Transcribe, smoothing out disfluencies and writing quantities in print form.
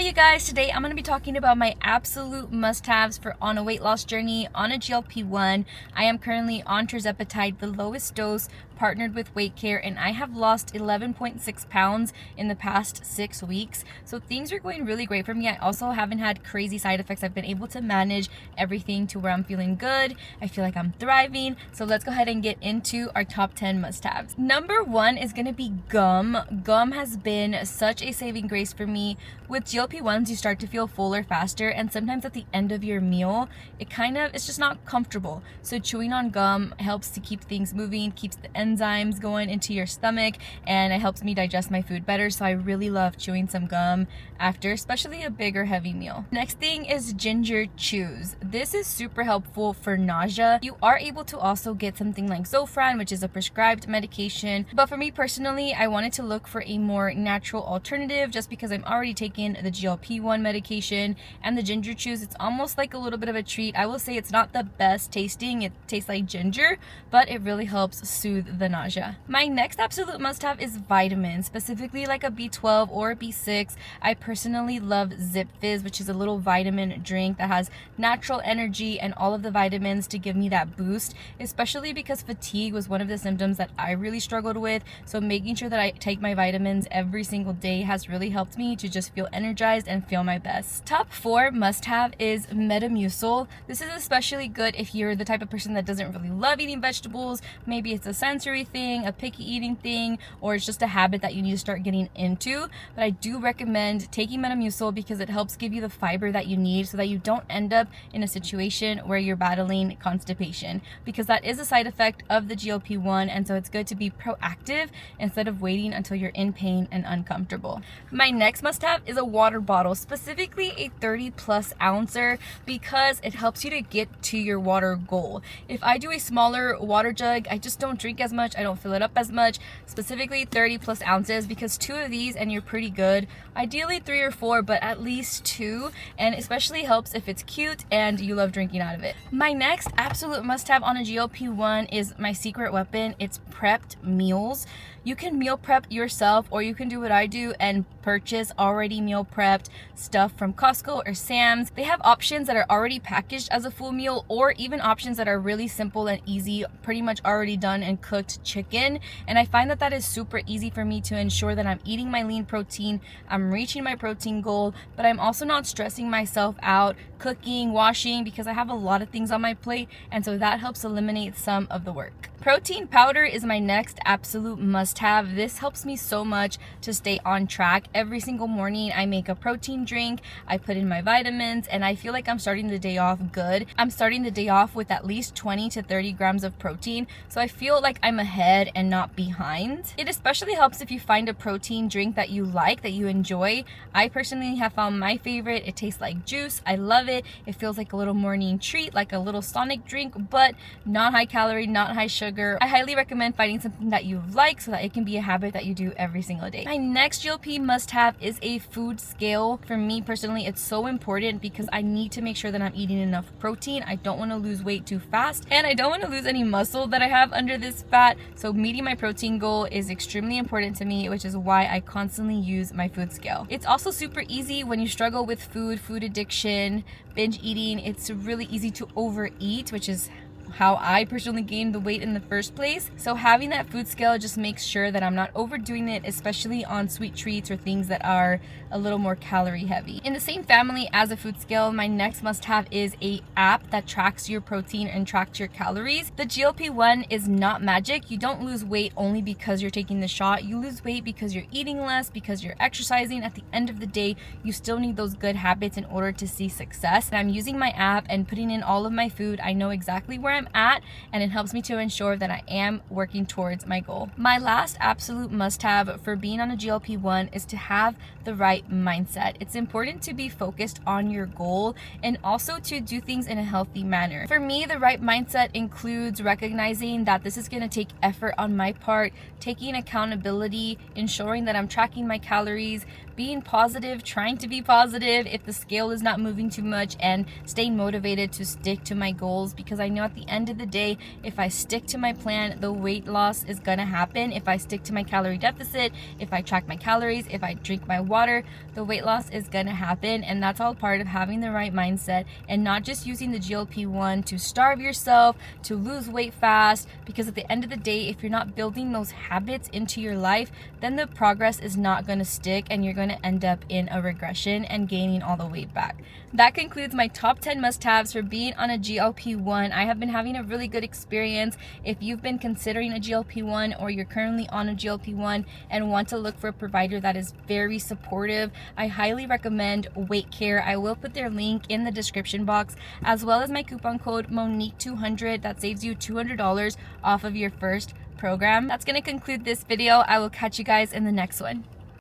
you guys, today I'm going to be talking about my absolute must-haves for on a weight loss journey on a GLP-1. I am currently on Tirzepatide, the lowest dose, partnered with WeightCare, and I have lost 11.6 pounds in the past 6 weeks. So things are going really great for me. I also haven't had crazy side effects. I've been able to manage everything to where I'm feeling good. I feel like I'm thriving. So let's go ahead and get into our top 10 must-haves. Number 1 is going to be gum. Gum has been such a saving grace for me. With GLP-1s, you start to feel fuller faster, and sometimes at the end of your meal, it's just not comfortable. So chewing on gum helps to keep things moving, keeps the enzymes going into your stomach, and it helps me digest my food better. So I really love chewing some gum after, especially a big or heavy meal. Next thing is ginger chews. This is super helpful for nausea. You are able to also get something like Zofran, which is a prescribed medication. But for me personally, I wanted to look for a more natural alternative just because I'm already taking the GLP-1 medication, and the ginger chews, it's almost like a little bit of a treat. I will say it's not the best tasting. It tastes like ginger, but it really helps soothe the nausea. My next absolute must-have is vitamins, specifically like a B12 or a B6. I personally love Zip Fizz, which is a little vitamin drink that has natural energy and all of the vitamins to give me that boost, especially because fatigue was one of the symptoms that I really struggled with. So making sure that I take my vitamins every single day has really helped me to just feel energized and feel my best. Top 4 must-have is Metamucil. This is especially good if you're the type of person that doesn't really love eating vegetables. Maybe it's a sensory thing, a picky eating thing, or it's just a habit that you need to start getting into. But I do recommend taking Metamucil because it helps give you the fiber that you need so that you don't end up in a situation where you're battling constipation, because that is a side effect of the GLP-1, and so it's good to be proactive instead of waiting until you're in pain and uncomfortable. My next must-have is a water bottle, specifically a 30+ ouncer, because it helps you to get to your water goal. If I do a smaller water jug, I just don't drink as much, I don't fill it up as much. Specifically 30+ ounces, because 2 of these and you're pretty good. Ideally 3 or 4, but at least 2, and especially helps if it's cute and you love drinking out of it. My next absolute must-have on a GLP-1 is my secret weapon. It's prepped meals. You can meal prep yourself, or you can do what I do and purchase already meal prepped stuff from Costco or Sam's. They have options that are already packaged as a full meal, or even options that are really simple and easy, pretty much already done and cooked chicken. And I find that that is super easy for me to ensure that I'm eating my lean protein, I'm reaching my protein goal, but I'm also not stressing myself out cooking, washing, because I have a lot of things on my plate, and so that helps eliminate some of the work. Protein powder is my next absolute must-have. This helps me so much to stay on track. Every single morning I make a protein drink, I put in my vitamins, and I feel like I'm starting the day off good. I'm starting the day off with at least 20 to 30 grams of protein, so I feel like I'm ahead and not behind. It especially helps if you find a protein drink that you like, that you enjoy. I personally have found my favorite. It tastes like juice. I love it. It feels like a little morning treat, like a little Sonic drink, but not high calorie, not high sugar. I highly recommend finding something that you like so that it can be a habit that you do every single day. My next GLP must-have is a food scale. For me personally, it's so important because I need to make sure that I'm eating enough protein. I don't want to lose weight too fast, and I don't want to lose any muscle that I have under this fat. So meeting my protein goal is extremely important to me, which is why I constantly use my food scale. It's also super easy when you struggle with food addiction, binge eating. It's really easy to overeat, which is how I personally gained the weight in the first place. So having that food scale just makes sure that I'm not overdoing it, especially on sweet treats or things that are a little more calorie heavy. In the same family as a food scale, my next must-have is a app that tracks your protein and tracks your calories. The GLP-1 is not magic. You don't lose weight only because you're taking the shot. You lose weight because you're eating less, because you're exercising. At the end of the day, you still need those good habits in order to see success. And I'm using my app and putting in all of my food. I know exactly where I'm at, and it helps me to ensure that I am working towards my goal. My last absolute must-have for being on a GLP-1 is to have the right mindset. It's important to be focused on your goal and also to do things in a healthy manner. For me, the right mindset includes recognizing that this is going to take effort on my part, taking accountability, ensuring that I'm tracking my calories, being positive, trying to be positive if the scale is not moving too much, and staying motivated to stick to my goals, because I know at the the end of the day, if I stick to my plan, the weight loss is gonna happen. If I stick to my calorie deficit, if I track my calories, if I drink my water, the weight loss is gonna happen. And that's all part of having the right mindset and not just using the GLP-1 to starve yourself, to lose weight fast, because at the end of the day, if you're not building those habits into your life, then the progress is not gonna stick and you're gonna end up in a regression and gaining all the weight back. That concludes my top 10 must-haves for being on a GLP-1. I have been having a really good experience. If you've been considering a GLP-1 or you're currently on a GLP-1 and want to look for a provider that is very supportive, I highly recommend WeightCare. I will put their link in the description box, as well as my coupon code Monique200 that saves you $200 off of your first program. That's going to conclude this video. I will catch you guys in the next one.